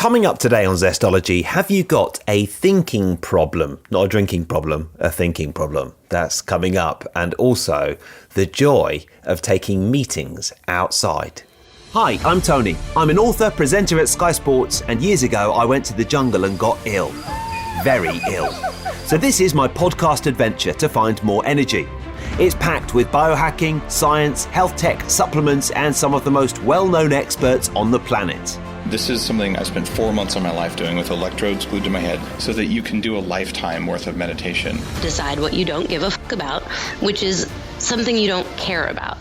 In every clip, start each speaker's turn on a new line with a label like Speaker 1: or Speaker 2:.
Speaker 1: Coming up today on Zestology, have you got a thinking problem? Not a drinking problem, a thinking problem. That's coming up. And also the joy of taking meetings outside. Hi, I'm Tony. I'm an author, presenter at Sky Sports, and years ago I went to the jungle and got ill. Very ill. So this is my podcast adventure to find more energy. It's packed with biohacking, science, health tech, supplements, and some of the most well-known experts on the planet.
Speaker 2: This is something I spent 4 months of my life doing with electrodes glued to my head so that you can do a lifetime worth of meditation.
Speaker 3: Decide what you don't give a fuck about, which is something you don't care about.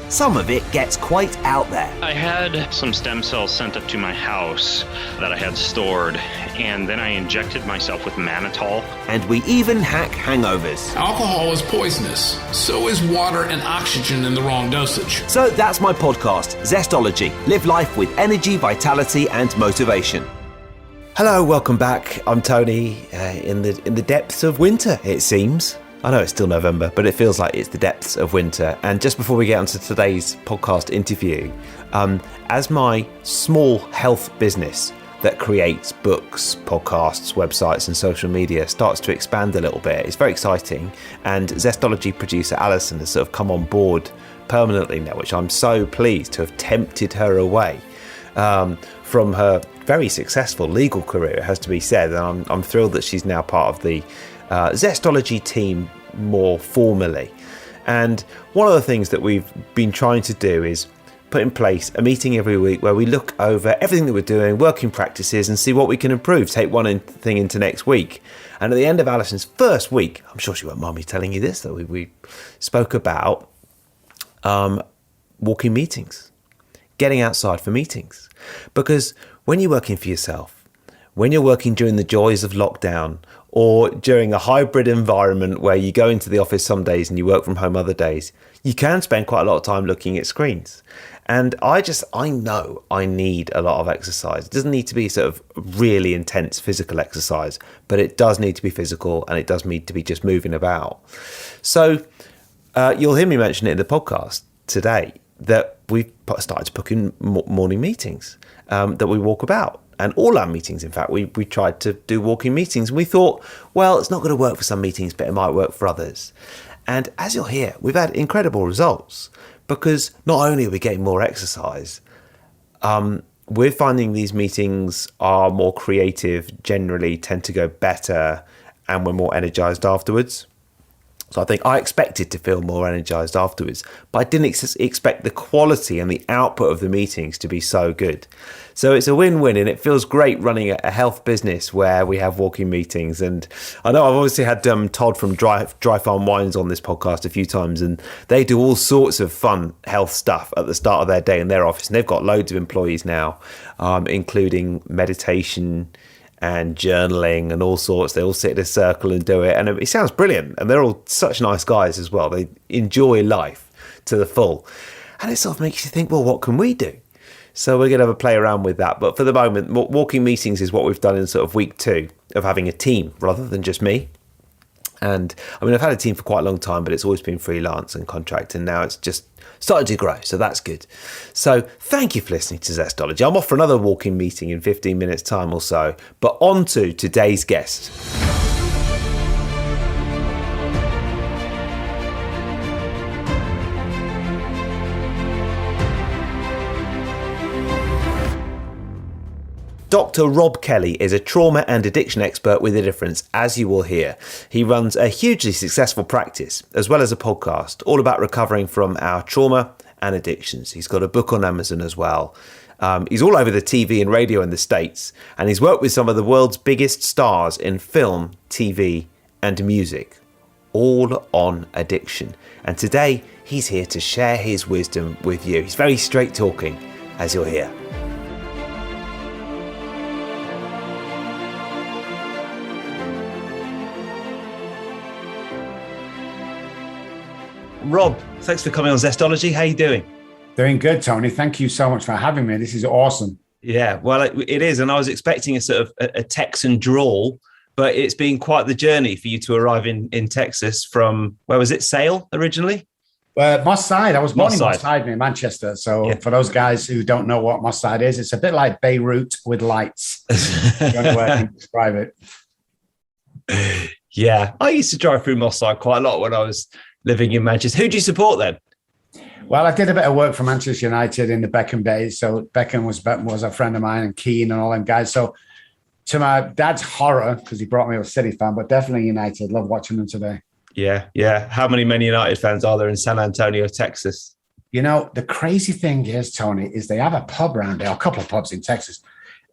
Speaker 1: Some of it gets quite out there.
Speaker 4: I had some stem cells sent up to my house that I had stored, and then I injected myself with mannitol.
Speaker 1: And we even hack hangovers.
Speaker 5: Alcohol is poisonous. So is water and oxygen in the wrong dosage.
Speaker 1: So that's my podcast, Zestology. Live life with energy, vitality, and motivation. Hello, welcome back. I'm Tony. In the depths of winter, it seems. I know it's still November, but it feels like it's the depths of winter. And just before we get onto today's podcast interview, as my small health business that creates books, podcasts, websites and social media starts to expand a little bit, it's very exciting. And Zestology producer Alison has sort of come on board permanently now, which I'm so pleased to have tempted her away from her very successful legal career, it has to be said. And I'm thrilled that she's now part of the Zestology team more formally. And one of the things that we've been trying to do is put in place a meeting every week where we look over everything that we're doing, working practices, and see what we can improve, take one thing into next week. And at the end of Alison's first week, I'm sure she won't mind me telling you this, that we spoke about walking meetings, getting outside for meetings. Because when you're working for yourself, when you're working during the joys of lockdown, or during a hybrid environment where you go into the office some days and you work from home other days, you can spend quite a lot of time looking at screens. And I know I need a lot of exercise. It doesn't need to be sort of really intense physical exercise, but it does need to be physical and it does need to be just moving about. So you'll hear me mention it in the podcast today that we've started to book in morning meetings that we walk about. And all our meetings, in fact, we tried to do walking meetings. And we thought, well, it's not going to work for some meetings, but it might work for others. And as you'll hear, we've had incredible results because not only are we getting more exercise, we're finding these meetings are more creative, generally tend to go better, and we're more energized afterwards. So I think I expected to feel more energized afterwards, but I didn't expect the quality and the output of the meetings to be so good. So it's a win-win, and it feels great running a health business where we have walking meetings. And I know I've obviously had Todd from Dry Farm Wines on this podcast a few times, and they do all sorts of fun health stuff at the start of their day in their office. And they've got loads of employees now, including meditation and journaling and all sorts. They all sit in a circle and do it, and it sounds brilliant. And they're all such nice guys as well. They enjoy life to the full, and it sort of makes you think, well, what can we do? So we're going to have a play around with that. But for the moment, walking meetings is what we've done in sort of week 2 of having a team rather than just me. And I mean, I've had a team for quite a long time, but it's always been freelance and contract, and now it's just started to grow, so that's good. So thank you for listening to Zestology. I'm off for another walking meeting in 15 minutes time or so, but on to today's guest. Dr. Robb Kelly is a trauma and addiction expert with a difference, as you will hear. He runs a hugely successful practice, as well as a podcast, all about recovering from our trauma and addictions. He's got a book on Amazon as well. He's all over the TV and radio in the States, and he's worked with some of the world's biggest stars in film, TV, and music, all on addiction. And today, he's here to share his wisdom with you. He's very straight talking, as you'll hear. Rob, thanks for coming on Zestology. How are you doing?
Speaker 6: Doing good, Tony. Thank you so much for having me. This is awesome.
Speaker 1: Yeah, well, it is. And I was expecting a sort of a Texan drawl, but it's been quite the journey for you to arrive in Texas from, where was it, Sale originally?
Speaker 6: Moss Side. I was born
Speaker 1: Moss
Speaker 6: in Moss
Speaker 1: Side.
Speaker 6: Side near Manchester. So
Speaker 1: Yeah.
Speaker 6: for those guys who don't know what Moss Side is, it's a bit like Beirut with lights. The only way I can describe it.
Speaker 1: Yeah, I used to drive through Moss Side quite a lot when I was living in Manchester. Who do you support then?
Speaker 6: Well, I did a bit of work for Manchester United in the Beckham days. So Beckham was a friend of mine, and Keane and all them guys. So to my dad's horror, because he brought me up a City fan, but definitely United. Love watching them today.
Speaker 1: Yeah. How many Man United fans are there in San Antonio, Texas?
Speaker 6: You know, the crazy thing is, Tony, is they have a pub around there, a couple of pubs in Texas,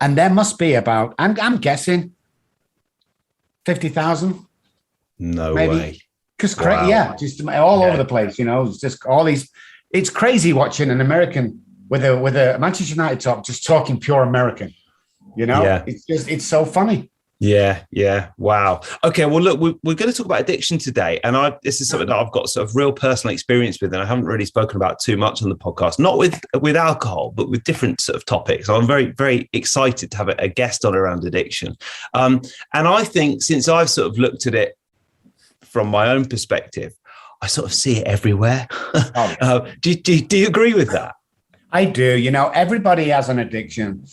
Speaker 6: and there must be about, I'm guessing, 50,000.
Speaker 1: No
Speaker 6: maybe.
Speaker 1: way.
Speaker 6: Because
Speaker 1: Wow.
Speaker 6: yeah, just all over the place. You know, it's just all these. It's crazy watching an American with a Manchester United top just talking pure American. You know,
Speaker 1: Yeah.
Speaker 6: It's so funny.
Speaker 1: Yeah. Wow. Okay. Well, look, we're going to talk about addiction today. And this is something that I've got sort of real personal experience with, and I haven't really spoken about too much on the podcast, not with alcohol, but with different sort of topics. I'm very, very excited to have a guest on around addiction. And I think since I've sort of looked at it from my own perspective, I sort of see it everywhere.
Speaker 6: Oh, yeah.
Speaker 1: Do you agree with that?
Speaker 6: I do. You know, everybody has an addiction.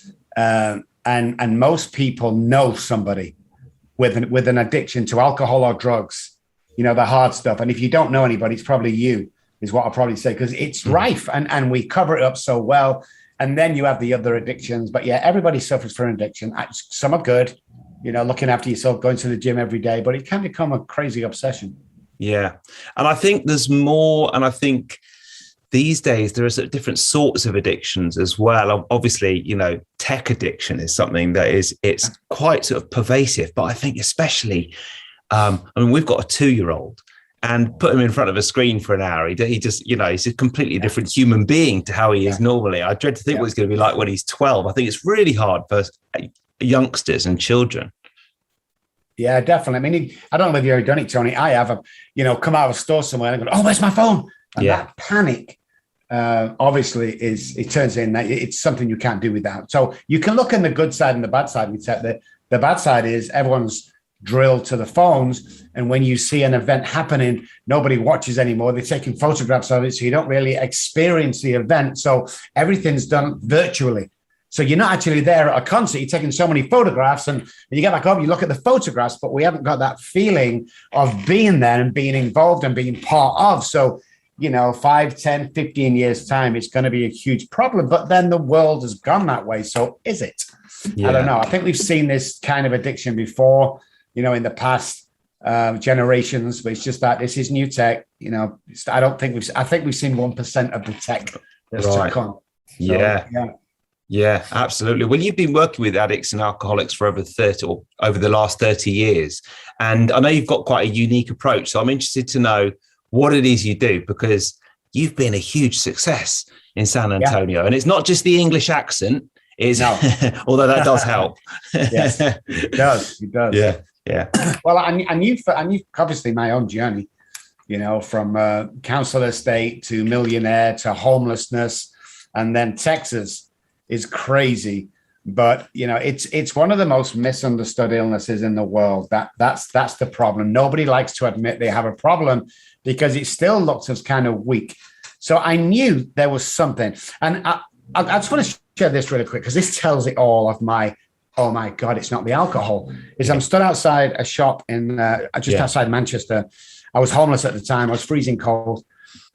Speaker 6: And most people know somebody with an addiction to alcohol or drugs, you know, the hard stuff. And if you don't know anybody, it's probably you, is what I'll probably say, because it's rife and we cover it up so well. And then you have the other addictions. But yeah, everybody suffers from addiction. Some are good, you know, looking after yourself, going to the gym every day, but it can become a crazy obsession.
Speaker 1: Yeah. And I think there's more, and I think these days there are sort of different sorts of addictions as well. Obviously, you know, tech addiction is something that it's quite sort of pervasive, but I think especially, we've got a 2-year-old, and put him in front of a screen for an hour. He just, you know, he's a completely different human being to how he is normally. I dread to think what he's going to be like when he's 12. I think it's really hard for youngsters and children.
Speaker 6: Yeah, definitely. I mean, I don't know if you've ever done it, Tony. I have, come out of a store somewhere and go, oh, where's my phone? And that panic, obviously, it turns in that it's something you can't do without. So you can look on the good side and the bad side. The bad side is everyone's drilled to the phones. And when you see an event happening, nobody watches anymore. They're taking photographs of it, so you don't really experience the event. So everything's done virtually. So you're not actually there at a concert. You're taking so many photographs, and you get back home, you look at the photographs, but we haven't got that feeling of being there and being involved and being part of. So, 5, 10, 15 years time, it's going to be a huge problem. But then the world has gone that way. So is it? Yeah. I don't know. I think we've seen this kind of addiction before, in the past generations, but it's just that this is new tech. I think we've seen 1% of the tech that's to come. So,
Speaker 1: Yeah, absolutely. Well, you've been working with addicts and alcoholics for over the last 30 years. And I know you've got quite a unique approach. So I'm interested to know what it is you do, because you've been a huge success in San Antonio. And it's not just the English accent, although that does help.
Speaker 6: Yes, it does. It does.
Speaker 1: Yeah.
Speaker 6: Well, and you've obviously my own journey, from council estate to millionaire to homelessness, and then Texas is crazy, but it's one of the most misunderstood illnesses in the world. That's the problem. Nobody likes to admit they have a problem because it still looks as kind of weak. So I knew there was something, and I just want to share this really quick because this tells it all of my. Oh my God, it's not the alcohol. I'm stood outside a shop in outside Manchester. I was homeless at the time. I was freezing cold.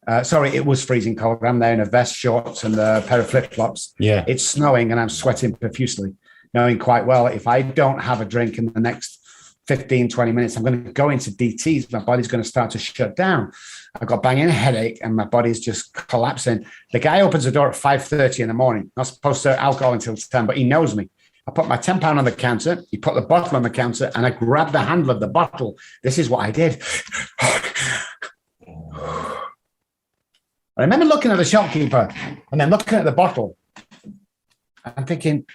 Speaker 6: It was freezing cold. I'm there in a vest, shorts, and a pair of flip-flops. Yeah. It's snowing and I'm sweating profusely, knowing quite well if I don't have a drink in the next 15, 20 minutes, I'm going to go into DTs. My body's going to start to shut down. I've got banging headache and my body's just collapsing. The guy opens the door at 5:30 in the morning. Not supposed to alcohol until 10, but he knows me. I put my £10 on the counter. He put the bottle on the counter and I grabbed the handle of the bottle. This is what I did. I remember looking at the shopkeeper and then looking at the bottle and thinking,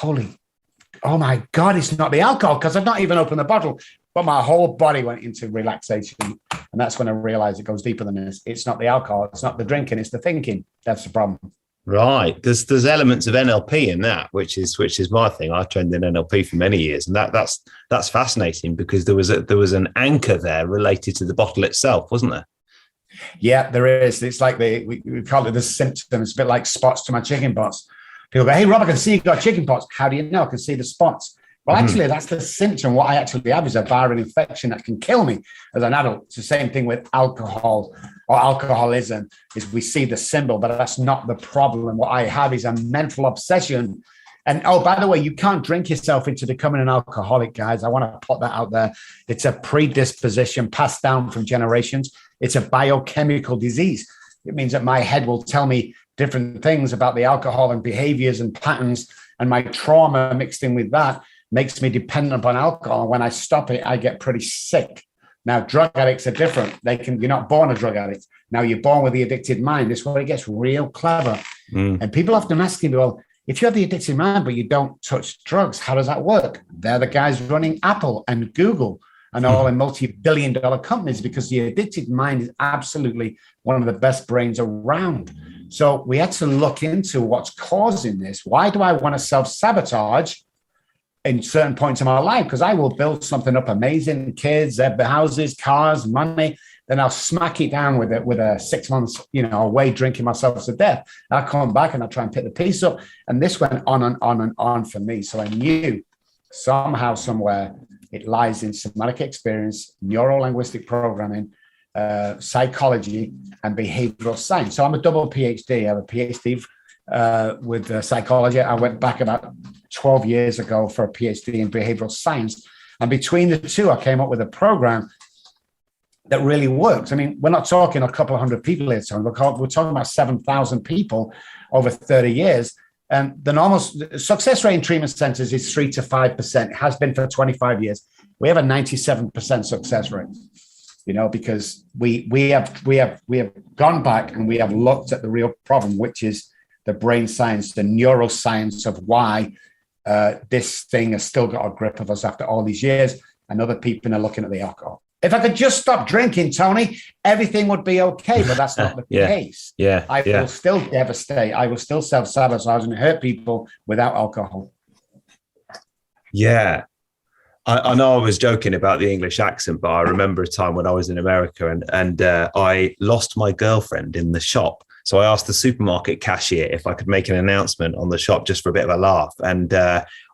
Speaker 6: oh my God, it's not the alcohol, because I've not even opened the bottle. But my whole body went into relaxation. And that's when I realized it goes deeper than this. It's not the alcohol. It's not the drinking. It's the thinking. That's the problem. Right.
Speaker 1: There's elements of NLP in that, which is my thing. I trained in NLP for many years, and that's fascinating because there was an anchor there related to the bottle itself, wasn't there?
Speaker 6: Yeah, there is. It's like we call it the symptoms, a bit like spots to my chicken pox. People go, hey, Rob, I can see you got chicken pox. How do you know? I can see the spots. Well, actually, that's the symptom. What I actually have is a viral infection that can kill me as an adult. It's the same thing with alcohol or alcoholism, is we see the symbol, but that's not the problem. What I have is a mental obsession. And, oh, by the way, you can't drink yourself into becoming an alcoholic, guys. I want to put that out there. It's a predisposition passed down from generations. It's a biochemical disease. It means that my head will tell me different things about the alcohol and behaviors and patterns, and my trauma mixed in with that makes me dependent upon alcohol. When I stop it, I get pretty sick. Now, drug addicts are different. You're not born a drug addict. Now you're born with the addicted mind. This is where it gets real clever. And people often ask me, well, if you have the addicted mind, but you don't touch drugs, how does that work? They're the guys running Apple and Google and all in multi-billion-dollar companies, because the addicted mind is absolutely one of the best brains around. So we had to look into what's causing this. Why do I want to self-sabotage in certain points of my life? Because I will build something up amazing, kids, houses, cars, money. Then I'll smack it down with a 6 months, away drinking myself to death. I'll come back and I'll try and pick the piece up. And this went on and on and on for me. So I knew somehow, somewhere, it lies in somatic experience, neuro-linguistic programming, psychology, and behavioral science. So I'm a double PhD. I have a PhD with psychology. I went back about 12 years ago for a PhD in behavioral science. And between the two, I came up with a program that really works. I mean, we're not talking a couple of hundred people here. So we're talking about 7,000 people over 30 years. And the normal success rate in treatment centers is 3 to 5%. It has been for 25 years. We have a 97% success rate, because we have gone back and we have looked at the real problem, which is the brain science, the neuroscience of why this thing has still got a grip of us after all these years. And other people are looking at the alcohol. If I could just stop drinking, Tony, everything would be okay. But that's not the case. I will still devastate. I will still self-sabotage and hurt people without alcohol.
Speaker 1: Yeah. I know I was joking about the English accent, but I remember a time when I was in America and I lost my girlfriend in the shop. So I asked the supermarket cashier if I could make an announcement on the shop just for a bit of a laugh. And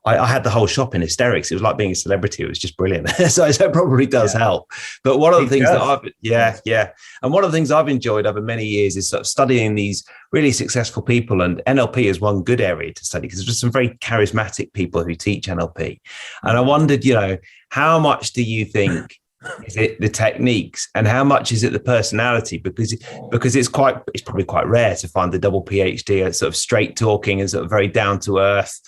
Speaker 1: I had the whole shop in hysterics. It was like being a celebrity. It was just brilliant. so it probably does help. But one of the things And one of the things I've enjoyed over many years is sort of studying these really successful people. And NLP is one good area to study because there's some very charismatic people who teach NLP. And I wondered, how much do you think is it the techniques and how much is it the personality? Because it's probably quite rare to find the double PhD at sort of straight talking and sort of very down to earth,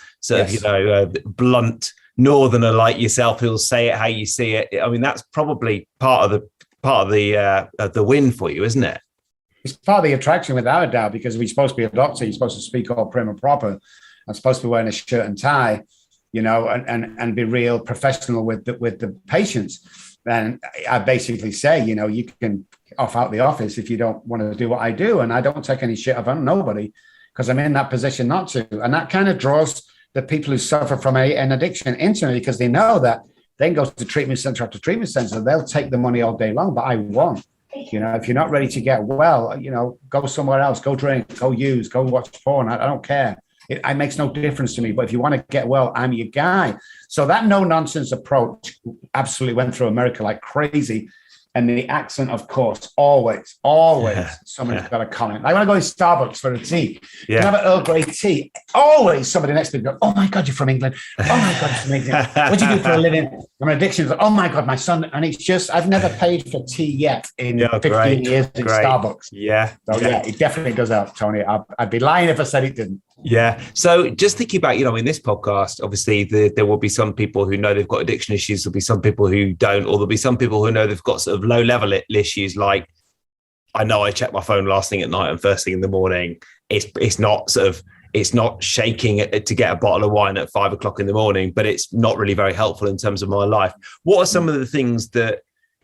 Speaker 1: blunt northerner like yourself who'll say it how you see it. I mean, that's probably part of the win for you, isn't it?
Speaker 6: It's part of the attraction, without a doubt, because we're supposed to be a doctor. You're supposed to speak all prim and proper. I'm supposed to be wearing a shirt and tie, and be real professional with the patients. And I basically say, you can off out the office if you don't want to do what I do. And I don't take any shit on nobody because I'm in that position not to. And that kind of draws the people who suffer from an addiction into me because they know that they can go to treatment center after treatment center. They'll take the money all day long, but I won't. If you're not ready to get well, go somewhere else, go drink, go use, go watch porn. I don't care. It makes no difference to me. But if you want to get well, I'm your guy. So that no-nonsense approach absolutely went through America like crazy. And the accent, of course, always, somebody's got a comment. I want to go to Starbucks for a tea. Can I have an Earl Grey tea? Always somebody next to me goes, oh, my God, you're from England. Oh, my God, it's amazing. What do you do for a living? I'm an addiction. Oh, my God, my son. And it's just, I've never paid for tea yet in 15 years in Starbucks. It definitely does help, Tony. I'd be lying if I said it didn't.
Speaker 1: Yeah. So just thinking about, in this podcast, obviously there will be some people who know they've got addiction issues. There'll be some people who don't, or there'll be some people who know they've got sort of low level issues. Like, I know I check my phone last thing at night and first thing in the morning. It's not shaking to get a bottle of wine at 5 o'clock in the morning, but it's not really very helpful in terms of my life. What are some of the things that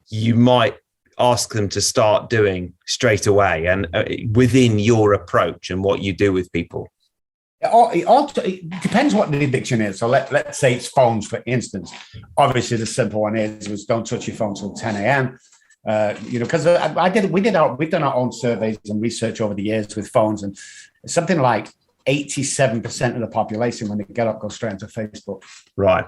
Speaker 1: you might ask them to start doing straight away and within your approach and what you do with people?
Speaker 6: It depends what the addiction is. So let's say it's phones, for instance. Obviously, the simple one is don't touch your phone till 10 a.m. Because we've done our own surveys and research over the years with phones, and something like 87% of the population, when they get up, go straight into Facebook.
Speaker 1: Right.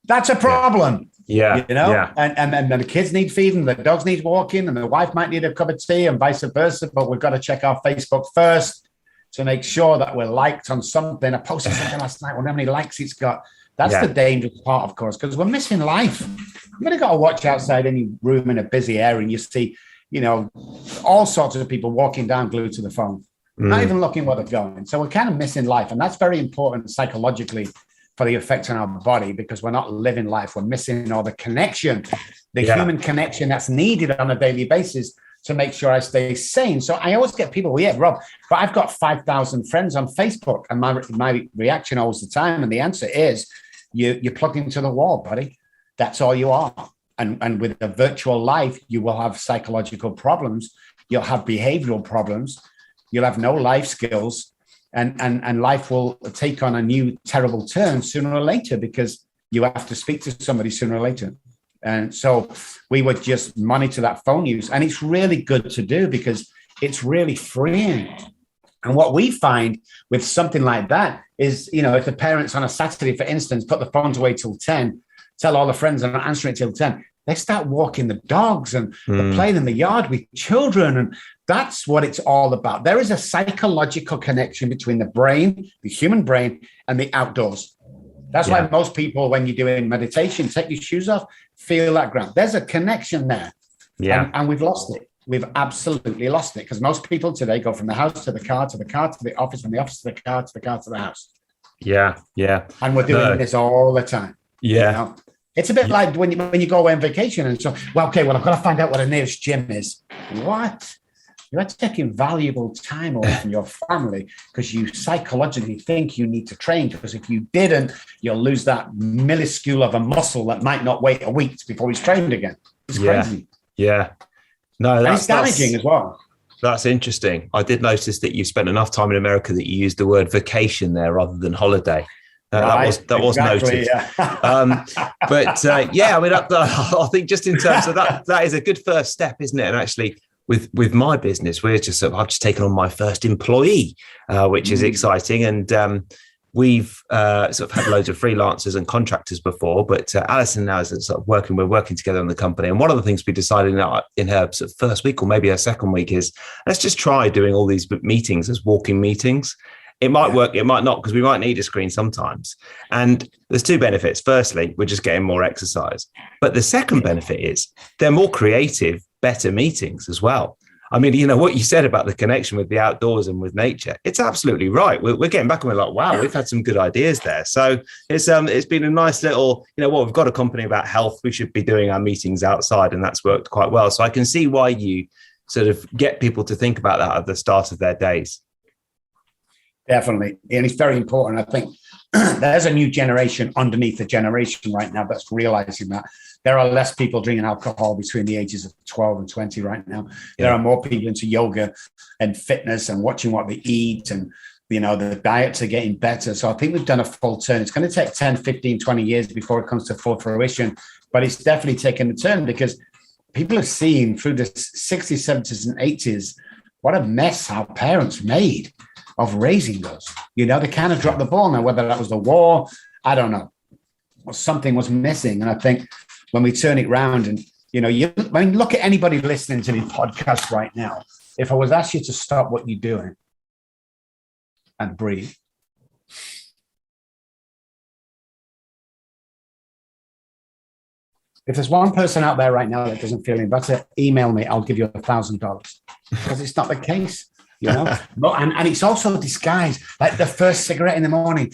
Speaker 6: That's a problem.
Speaker 1: Yeah. Yeah.
Speaker 6: And the kids need feeding, the dogs need walking, and the wife might need a cup of tea, and vice versa. But we've got to check our Facebook first to make sure that we're liked on something. I posted something last night. Wonder how many likes it's got. That's the dangerous part, of course, because we're missing life. You've really got to watch outside any room in a busy area, and you see, all sorts of people walking down glued to the phone, not even looking where they're going. So we're kind of missing life. And that's very important psychologically for the effect on our body, because we're not living life. We're missing all the connection, the human connection that's needed on a daily basis to make sure I stay sane. So I always get people, Rob, but I've got 5,000 friends on Facebook. And my reaction always the time, and the answer is, you're plugged into the wall, buddy. That's all you are. And with a virtual life, you will have psychological problems. You'll have behavioral problems. You'll have no life skills. And life will take on a new terrible turn sooner or later, because you have to speak to somebody sooner or later. And so we would just monitor that phone use. And it's really good to do because it's really freeing. And what we find with something like that is, if the parents on a Saturday, for instance, put the phones away till 10, tell all the friends they're not answering it till 10, they start walking the dogs and they're playing in the yard with children. And that's what it's all about. There is a psychological connection between the brain, the human brain, and the outdoors. That's why most people, when you're doing meditation, take your shoes off, feel that ground. There's a connection there. Yeah. And we've lost it. We've absolutely lost it, because most people today go from the house to the car, to the car, to the office, from the office to the car, to the car, to the house.
Speaker 1: Yeah. Yeah.
Speaker 6: And we're doing this all the time.
Speaker 1: Yeah.
Speaker 6: It's a bit like when you go away on vacation and so, I've got to find out where the nearest gym is. What? You're taking valuable time away from your family because you psychologically think you need to train, because if you didn't, you'll lose that minuscule of a muscle that might not wait a week before he's trained again. It's crazy. Yeah. No, that's damaging as well.
Speaker 1: That's interesting. I did notice that you spent enough time in America that you used the word vacation there rather than holiday. That was noted. Yeah. I think just in terms of that is a good first step, isn't it? And actually, with my business, I've just taken on my first employee, which is exciting, and we've sort of had loads of freelancers and contractors before, but Alison now is sort of we're working together on the company. And one of the things we decided in her sort of first week, or maybe her second week, is let's just try doing all these meetings as walking meetings. It might work, it might not, because we might need a screen sometimes. And there's two benefits. Firstly, we're just getting more exercise. But the second benefit is they're more creative, better meetings as well. I mean, what you said about the connection with the outdoors and with nature, it's absolutely right. We're getting back and we're like, wow, we've had some good ideas there. So it's been a nice little, we've got a company about health. We should be doing our meetings outside, and that's worked quite well. So I can see why you sort of get people to think about that at the start of their days.
Speaker 6: Definitely. And it's very important. I think there's a new generation underneath the generation right now that's realizing that there are less people drinking alcohol between the ages of 12 and 20 right now. There are more people into yoga and fitness and watching what they eat, and, the diets are getting better. So I think we've done a full turn. It's going to take 10, 15, 20 years before it comes to full fruition, but it's definitely taken a turn, because people have seen through the 60s, 70s and 80s what a mess our parents made of raising us. They kind of dropped the ball now, whether that was the war, I don't know, or something was missing. And I think when we turn it around and, look at anybody listening to the podcast right now, if I was asked you to stop what you're doing and breathe, if there's one person out there right now that doesn't feel any better, email me, I'll give you $1,000, because it's not the case. And it's also disguised, like the first cigarette in the morning.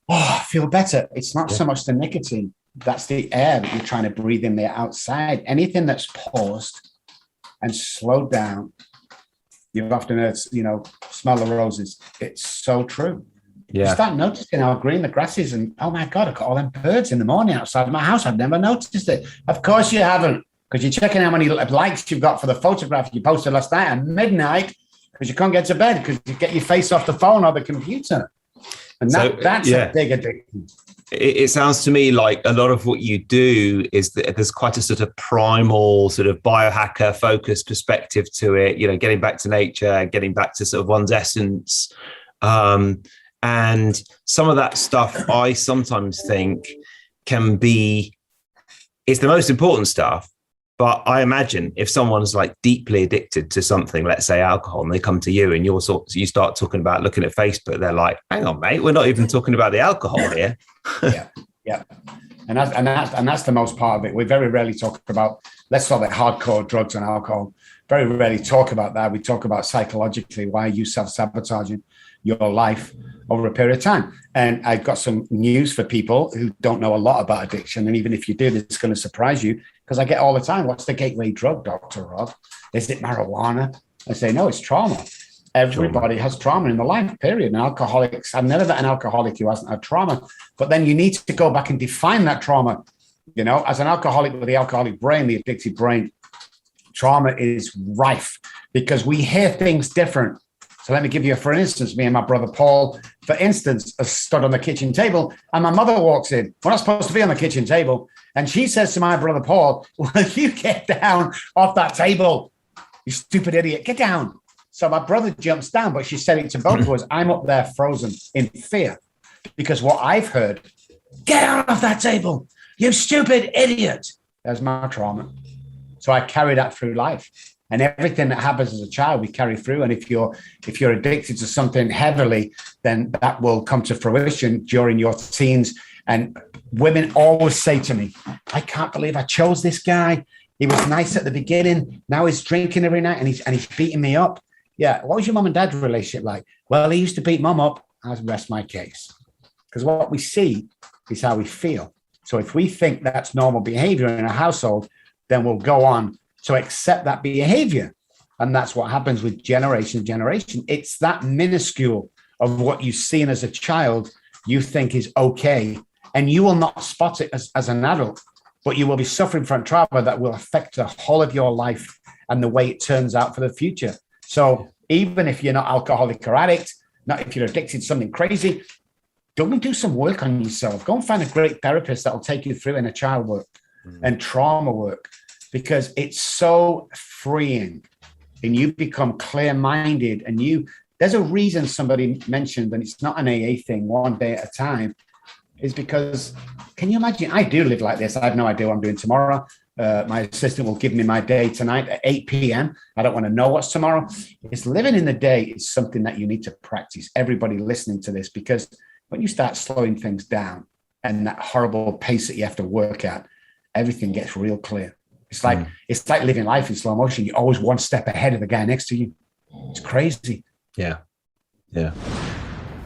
Speaker 6: Oh, I feel better. It's not so much the nicotine. That's the air that you're trying to breathe in there outside. Anything that's paused and slowed down, you've often heard, smell the roses. It's so true. Yeah. You start noticing how green the grass is, and oh my God, I've got all them birds in the morning outside of my house. I've never noticed it. Of course you haven't, because you're checking how many likes you've got for the photograph you posted last night at midnight, because you can't get to bed because you get your face off the phone or the computer. And that's a big addiction.
Speaker 1: It sounds to me like a lot of what you do is that there's quite a sort of primal sort of biohacker focused perspective to it, getting back to nature, getting back to sort of one's essence. And some of that stuff I sometimes think it's the most important stuff. But I imagine if someone's like deeply addicted to something, let's say alcohol, and they come to you and you start talking about looking at Facebook, they're like, hang on, mate, we're not even talking about the alcohol here.
Speaker 6: Yeah. And that's the most part of it. We very rarely talk about, let's call it hardcore drugs and alcohol. Very rarely talk about that. We talk about psychologically, why are you self-sabotaging your life over a period of time? And I've got some news for people who don't know a lot about addiction. And even if you do, it's going to surprise you, because I get all the time, what's the gateway drug, Dr. Rob? Is it marijuana? I say, no, it's trauma. Everybody has trauma in the life, period. And alcoholics, I've never met an alcoholic who hasn't had trauma. But then you need to go back and define that trauma. As an alcoholic with the alcoholic brain, the addicted brain, trauma is rife because we hear things different. So let me give you, for instance, me and my brother Paul, for instance, are stood on the kitchen table and my mother walks in. We're not supposed to be on the kitchen table. And she says to my brother Paul, well, you get down off that table, you stupid idiot, get down. So my brother jumps down, but she said it to both of us. I'm up there frozen in fear because what I've heard, get out of that table, you stupid idiot. There's my trauma. So I carry that through life. And everything that happens as a child, we carry through. And if you're addicted to something heavily, then that will come to fruition during your teens. And women always say to me, I can't believe I chose this guy. He was nice at the beginning. Now he's drinking every night and he's beating me up. Yeah. What was your mom and dad's relationship like? Well, he used to beat mom up. I rest my case. Because what we see is how we feel. So if we think that's normal behavior in a household, then we'll go on to accept that behavior. And that's what happens with generation to generation. It's that minuscule of what you've seen as a child you think is okay. And you will not spot it as an adult, but you will be suffering from trauma that will affect the whole of your life and the way it turns out for the future. So even if you're not alcoholic or addict, not if you're addicted to something crazy, go and do some work on yourself. Go and find a great therapist that will take you through inner child work and trauma work, because it's so freeing and you become clear-minded. And there's a reason somebody mentioned, and it's not an AA thing, one day at a time, is because, can you imagine? I do live like this. I have no idea what I'm doing tomorrow. My assistant will give me my day tonight at 8 p.m. I don't want to know what's tomorrow. It's living in the day is something that you need to practice, everybody listening to this, because when you start slowing things down and that horrible pace that you have to work at, everything gets real clear. It's like living life in slow motion. You're always one step ahead of the guy next to you. It's crazy.
Speaker 1: Yeah.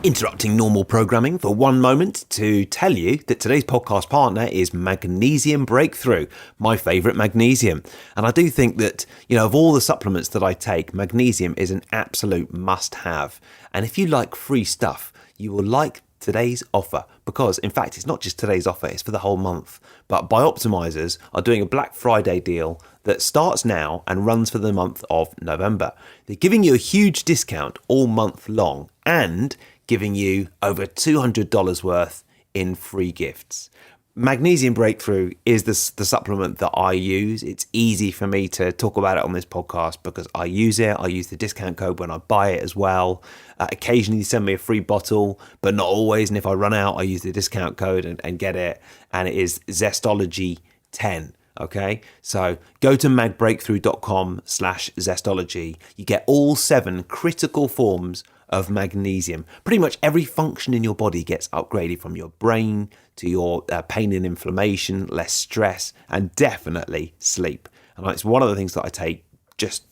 Speaker 1: Interrupting normal programming for one moment to tell you that today's podcast partner is Magnesium Breakthrough, my favourite magnesium. And I do think that, of all the supplements that I take, magnesium is an absolute must-have. And if you like free stuff, you will like today's offer, because in fact it's not just today's offer, it's for the whole month. But Bioptimizers are doing a Black Friday deal that starts now and runs for the month of November. They're giving you a huge discount all month long and giving you over $200 worth in free gifts. Magnesium Breakthrough is the supplement that I use. It's easy for me to talk about it on this podcast because I use it. I use the discount code when I buy it as well. Occasionally send me a free bottle, but not always. And if I run out, I use the discount code and get it. And it is Zestology10. Okay, so go to magbreakthrough.com/Zestology. You get all 7 critical forms of magnesium. Pretty much every function in your body gets upgraded, from your brain to your pain and inflammation, less stress, and definitely sleep. And it's one of the things that I take just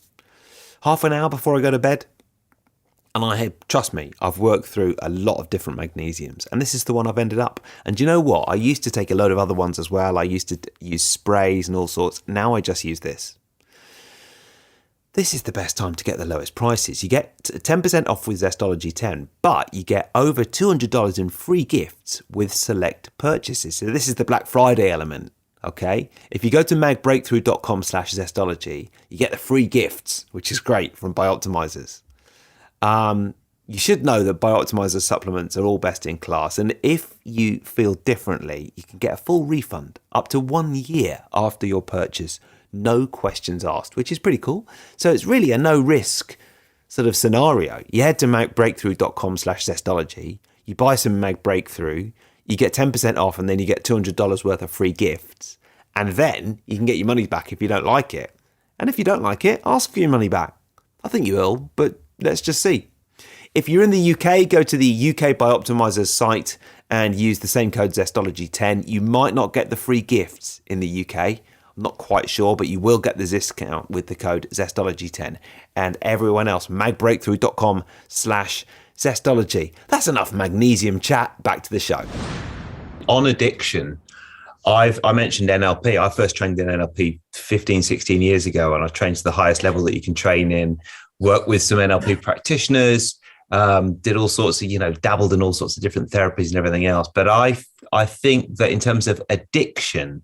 Speaker 1: half an hour before I go to bed. And trust me, I've worked through a lot of different magnesiums, and this is the one I've ended up. And do you know what? I used to take a load of other ones as well. I used to use sprays and all sorts. Now I just use this. This is the best time to get the lowest prices. You get 10% off with Zestology 10, but you get over $200 in free gifts with select purchases. So this is the Black Friday element, okay? If you go to magbreakthrough.com/Zestology, you get the free gifts, which is great, from Bioptimizers. You should know that Bioptimizer supplements are all best in class. And if you feel differently, you can get a full refund up to 1 year after your purchase. No questions asked, which is pretty cool. So it's really a no risk sort of scenario. You head to magbreakthrough.com/zestology. You buy some Mag Breakthrough. You get 10% off, and then you get $200 worth of free gifts. And then you can get your money back if you don't like it. And if you don't like it, ask for your money back. I think you will, but let's just see. If you're in the UK, go to the UK Bioptimizers site and use the same code Zestology10. You might not get the free gifts in the UK. I'm not quite sure, but you will get the discount with the code Zestology10. And everyone else, magbreakthrough.com/Zestology. That's enough magnesium chat. Back to the show. On addiction, I mentioned NLP. I first trained in NLP 15, 16 years ago, and I trained to the highest level that you can train in, worked with some NLP practitioners, did all sorts of, dabbled in all sorts of different therapies and everything else. But I think that in terms of addiction,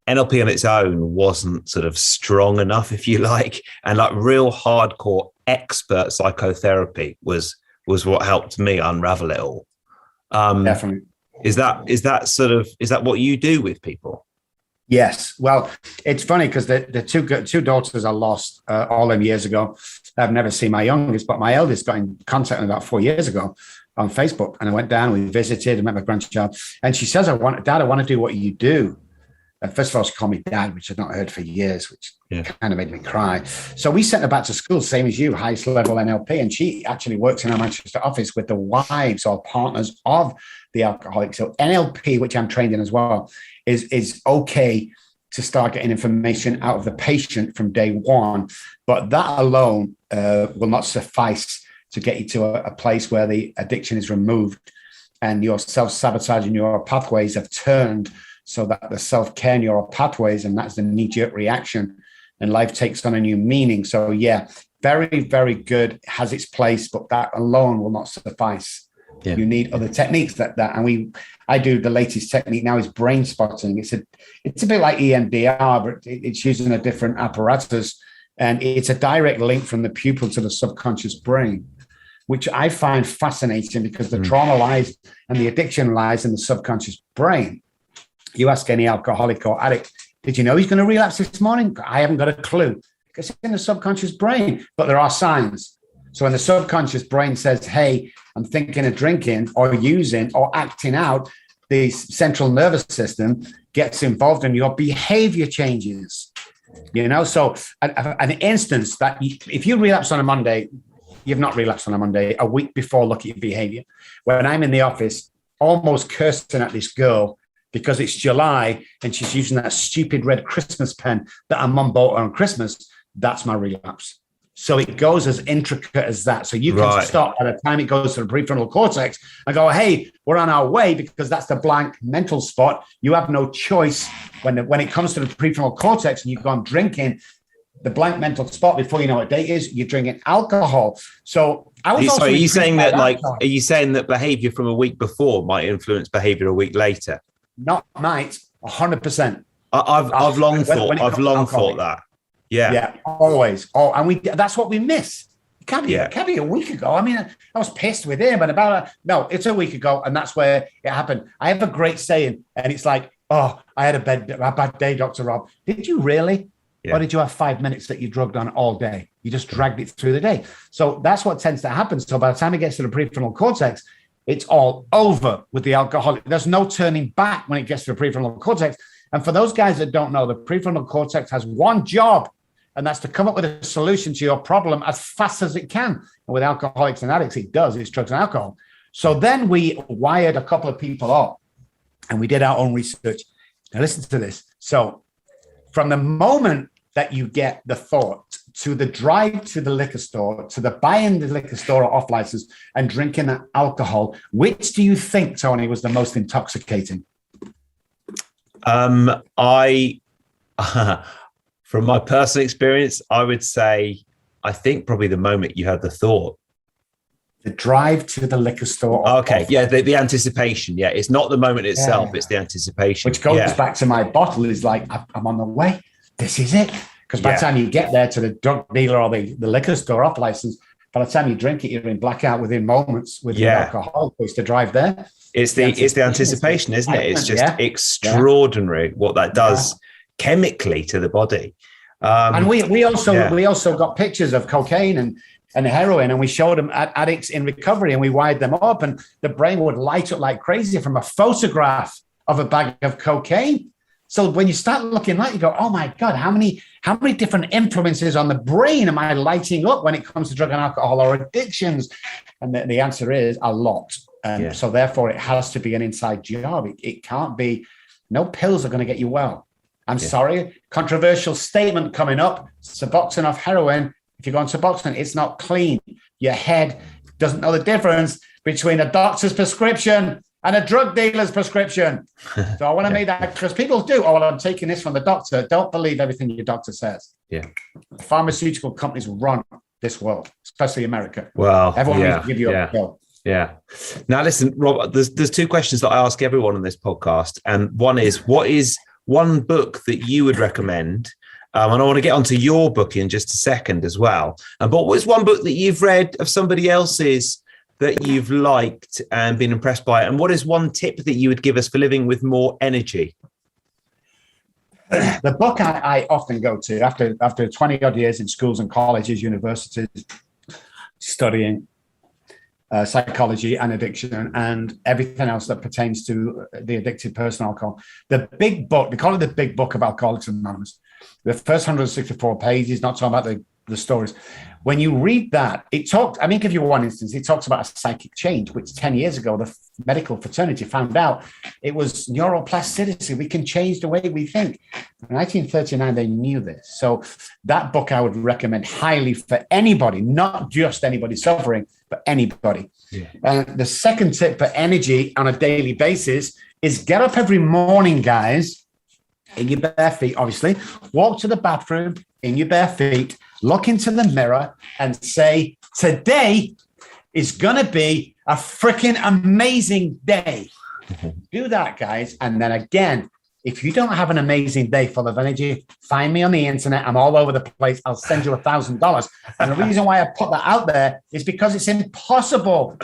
Speaker 1: NLP on its own wasn't sort of strong enough, if you like, and like real hardcore expert psychotherapy was what helped me unravel it all.
Speaker 6: Definitely.
Speaker 1: Is that what you do with people?
Speaker 6: Yes. Well, it's funny because the two daughters I lost all them years ago. I've never seen my youngest, but my eldest got in contact with me about 4 years ago on Facebook. And I went down, we visited, I met my grandchild. And she says, Dad, I want to do what you do. And first of all, she called me Dad, which I'd not heard for years, which kind of made me cry. So we sent her back to school, same as you, highest level NLP. And she actually works in our Manchester office with the wives or partners of the alcoholics. So NLP, which I'm trained in as well, is okay to start getting information out of the patient from day one. But that alone will not suffice to get you to a place where the addiction is removed and your self-sabotaging neural pathways have turned so that the self-care neural pathways, and that's the knee-jerk reaction, and life takes on a new meaning. So yeah, very, very good, has its place, but that alone will not suffice. Yeah. You need other techniques and I do the latest technique now is brain spotting. It's a bit like EMDR, but it's using a different apparatus, and it's a direct link from the pupil to the subconscious brain, which I find fascinating because the trauma lies and the addiction lies in the subconscious brain. You ask any alcoholic or addict, did you know he's going to relapse this morning? I haven't got a clue because it's in the subconscious brain, but there are signs. So when the subconscious brain says, hey, I'm thinking of drinking or using or acting out, the central nervous system gets involved and your behavior changes. So an instance that if you relapse on a Monday, you've not relapsed on a Monday, a week before, look at your behavior. When I'm in the office, almost cursing at this girl because it's July and she's using that stupid red Christmas pen that her mum bought her on Christmas, that's my relapse. So it goes as intricate as that. So you can stop by the time it goes to the prefrontal cortex and go, hey, we're on our way, because that's the blank mental spot. You have no choice when it comes to the prefrontal cortex and you've gone drinking, the blank mental spot, before you know what date is, you're drinking alcohol. So are you saying that behavior from a week before might influence behavior a week later? Not might, 100%.
Speaker 1: I've long thought that. Yeah,
Speaker 6: always. And that's what we miss. It can't be a week ago. I mean, I was pissed with him, and it's a week ago, and that's where it happened. I have a great saying, and it's like, oh, I had a bad day, Dr. Rob. Did you really? Yeah. Or did you have 5 minutes that you drugged on all day? You just dragged it through the day. So that's what tends to happen. So by the time it gets to the prefrontal cortex, it's all over with the alcoholic. There's no turning back when it gets to the prefrontal cortex. And for those guys that don't know, the prefrontal cortex has one job, and that's to come up with a solution to your problem as fast as it can. And with alcoholics and addicts, it does. It's drugs and alcohol. So then we wired a couple of people up, and we did our own research. Now listen to this. So from the moment that you get the thought to the drive to the liquor store, to the buying the liquor store or off license and drinking alcohol, which do you think, Tony, was the most intoxicating?
Speaker 1: From my personal experience, I would say, I think probably the moment you had the thought.
Speaker 6: The drive to the liquor store.
Speaker 1: Okay, the anticipation. Yeah, it's not the moment itself, it's the anticipation.
Speaker 6: Which goes back to my bottle, is like, I'm on the way. This is it. Because by the time you get there to the drug dealer or the liquor store off license, by the time you drink it, you're in blackout within moments with the alcohol. It's to drive there.
Speaker 1: It's the anticipation, isn't it? It's just extraordinary what that does chemically to the body.
Speaker 6: And we also got pictures of cocaine and heroin, and we showed them addicts in recovery, and we wired them up, and the brain would light up like crazy from a photograph of a bag of cocaine. So when you start looking at it, you go, oh my God, how many different influences on the brain am I lighting up when it comes to drug and alcohol or addictions? And the answer is a lot. So therefore it has to be an inside job. It can't be, no pills are going to get you well. I'm sorry, controversial statement coming up, Suboxone off heroin. If you go on Suboxone, it's not clean. Your head doesn't know the difference between a doctor's prescription and a drug dealer's prescription. So I want to make that, because people do, oh, well, I'm taking this from the doctor. Don't believe everything your doctor says.
Speaker 1: Yeah.
Speaker 6: Pharmaceutical companies run this world, especially America.
Speaker 1: Well,
Speaker 6: everyone needs to give you a pill.
Speaker 1: Yeah. Now, listen, Rob, there's two questions that I ask everyone on this podcast. And one is, what is one book that you would recommend? And I want to get onto your book in just a second as well. But what was one book that you've read of somebody else's that you've liked and been impressed by? And what is one tip that you would give us for living with more energy?
Speaker 6: The book I often go to after 20 odd years in schools and colleges, universities, studying psychology and addiction and everything else that pertains to the addicted person, alcohol. The big book, we call it the big book of Alcoholics Anonymous. The first 164 pages, not talking about the stories. When you read that, give you one instance. It talks about a psychic change, which 10 years ago, the medical fraternity found out it was neuroplasticity. We can change the way we think. In 1939, they knew this. So that book I would recommend highly for anybody, not just anybody suffering, but anybody. Yeah. The second tip for energy on a daily basis is get up every morning, guys, in your bare feet, obviously, walk to the bathroom in your bare feet, look into the mirror and say, today is going to be a freaking amazing day. Do that, guys. And then again, if you don't have an amazing day full of energy, find me on the internet. I'm all over the place. I'll send you $1,000. And the reason why I put that out there is because it's impossible.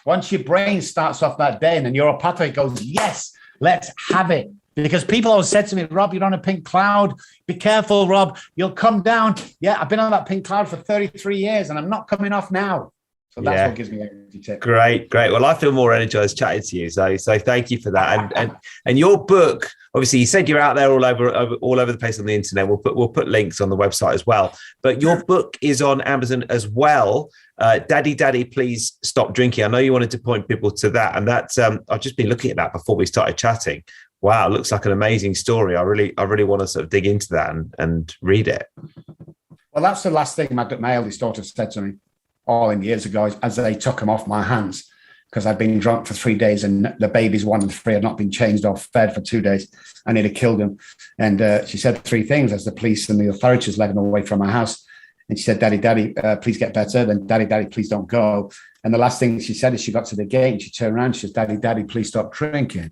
Speaker 6: Once your brain starts off that day and the neural pathway goes, yes, let's have it. Because people always said to me, Rob, you're on a pink cloud. Be careful, Rob. You'll come down. Yeah, I've been on that pink cloud for 33 years and I'm not coming off now. So that's what gives me energy tip.
Speaker 1: Great. Well, I feel more energized chatting to you. So thank you for that. And your book, obviously, you said you're out there all over the place on the internet. We'll put links on the website as well. But your book is on Amazon as well. Daddy, Please Stop Drinking. I know you wanted to point people to that, and that's I've just been looking at that before we started chatting. Wow, it looks like an amazing story. I really want to sort of dig into that and read it.
Speaker 6: Well, that's the last thing my eldest daughter said to me all in years ago as they took him off my hands, because I'd been drunk for 3 days and the babies 1 and 3 had not been changed or fed for 2 days. I nearly killed him. And she said 3 things as the police and the authorities led him away from my house. And she said, Daddy, please get better. Then Daddy, please don't go. And the last thing she said is she got to the gate and she turned around. She said, Daddy, please stop drinking.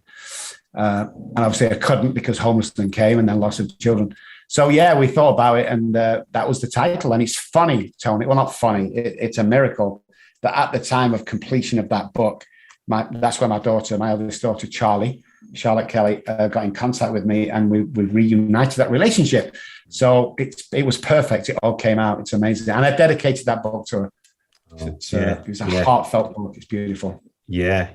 Speaker 6: And obviously I couldn't because homelessness came and then loss of children. So, yeah, we thought about it, and that was the title. And it's funny, Tony. Well, not funny. It's a miracle that at the time of completion of that book, that's where my eldest daughter, Charlotte Kelly, got in contact with me, and we reunited that relationship. So it was perfect. It all came out. It's amazing. And I dedicated that book to her. It was a heartfelt book. It's beautiful.
Speaker 1: Yeah.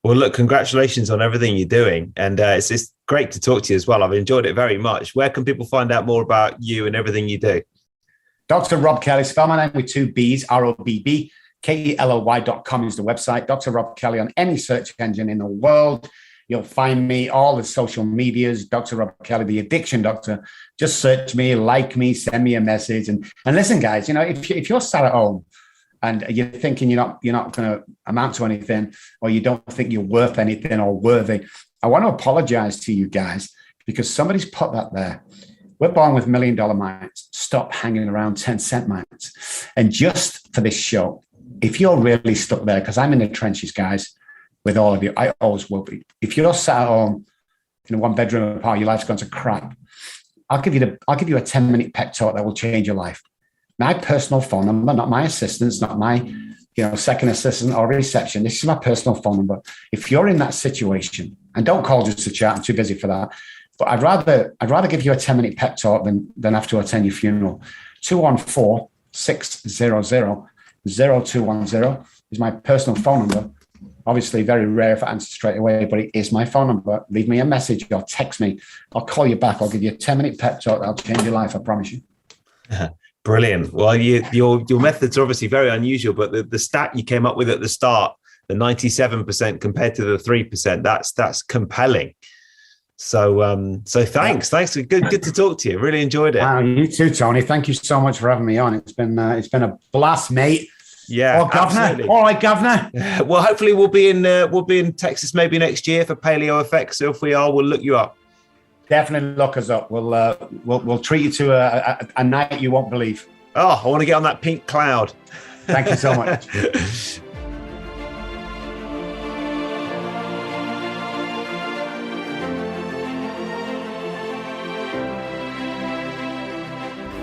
Speaker 1: Well, look, congratulations on everything you're doing. And it's great to talk to you as well. I've enjoyed it very much. Where can people find out more about you and everything you do?
Speaker 6: Dr. Robb Kelly, spell my name with 2 B's, ROBBKELLY.com is the website. Dr. Robb Kelly on any search engine in the world. You'll find me, all the social medias, Dr. Robb Kelly, the addiction doctor. Just search me, like me, send me a message. And listen, guys, if you're sat at home, and you're thinking you're not going to amount to anything, or you don't think you're worth anything or worthy, I want to apologize to you guys, because somebody's put that there. We're born with $1 million minds. Stop hanging around 10-cent minds. And just for this show, if you're really stuck there, because I'm in the trenches, guys, with all of you, I always will be. If you're sat at home in a 1-bedroom apartment, your life's gone to crap, I'll give you a 10-minute pep talk that will change your life. my personal phone number, not my assistant's, not my second assistant or reception. This is my personal phone number. If you're in that situation, and don't call just to chat, I'm too busy for that. But I'd rather give you a 10-minute pep talk than have to attend your funeral. 214-600-0210 is my personal phone number. Obviously, very rare if I answer straight away, but it is my phone number. Leave me a message or text me. I'll call you back. I'll give you a 10-minute pep talk. That'll change your life, I promise you.
Speaker 1: Brilliant. Well, your methods are obviously very unusual, but the stat you came up with at the start, the 97% compared to the 3%, that's compelling. So thanks. Good to talk to you. Really enjoyed it.
Speaker 6: Wow, you too, Tony. Thank you so much for having me on. It's been a blast, mate.
Speaker 1: Yeah,
Speaker 6: oh, Governor.
Speaker 1: Absolutely.
Speaker 6: All right, Governor.
Speaker 1: Well, hopefully we'll be in Texas maybe next year for Paleo Effects. So if we are, we'll look you up.
Speaker 6: Definitely look us up. We'll treat you to a night you won't believe.
Speaker 1: Oh, I want to get on that pink cloud.
Speaker 6: Thank you so much.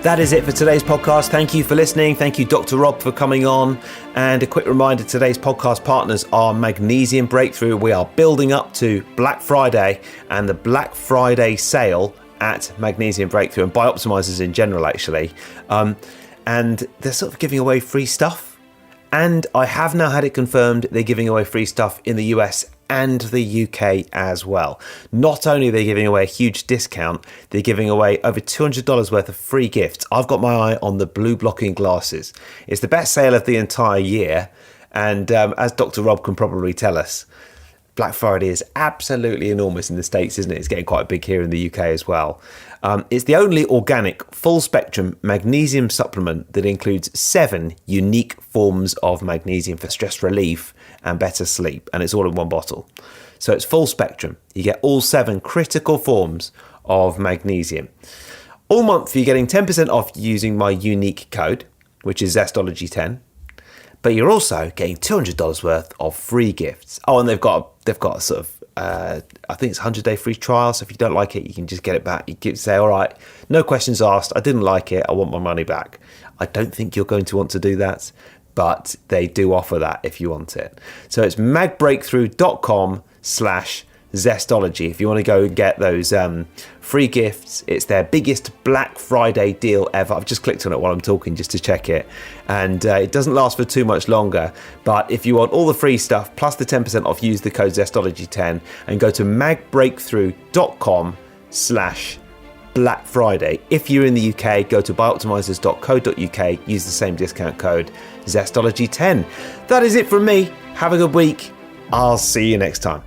Speaker 1: That is it for today's podcast. Thank you for listening. Thank you, Dr. Robb, for coming on. And a quick reminder, today's podcast partners are Magnesium Breakthrough. We are building up to Black Friday and the Black Friday sale at Magnesium Breakthrough and Bioptimizers in general, actually. And they're sort of giving away free stuff. And I have now had it confirmed they're giving away free stuff in the US and the UK as well. Not only are they giving away a huge discount, they're giving away over $200 worth of free gifts. I've got my eye on the blue blocking glasses. It's the best sale of the entire year. And as Dr. Robb can probably tell us, Black Friday is absolutely enormous in the States, isn't it? It's getting quite big here in the UK as well. It's the only organic, full-spectrum magnesium supplement that includes 7 unique forms of magnesium for stress relief and better sleep, and it's all in one bottle. So it's full spectrum. You get all 7 critical forms of magnesium. All month you're getting 10% off using my unique code, which is Zestology10. But you're also getting $200 worth of free gifts. Oh, and they've got a sort of I think it's 100-day free trial. So if you don't like it, you can just get it back. You can say, all right, no questions asked. I didn't like it. I want my money back. I don't think you're going to want to do that, but they do offer that if you want it. So it's magbreakthrough.com/Zestology. If you want to go and get those free gifts, it's their biggest Black Friday deal ever. I've just clicked on it while I'm talking just to check it. And it doesn't last for too much longer. But if you want all the free stuff plus the 10% off, use the code Zestology10 and go to magbreakthrough.com/Black Friday. If you're in the UK, go to bioptimizers.co.uk, use the same discount code Zestology10. That is it from me. Have a good week. I'll see you next time.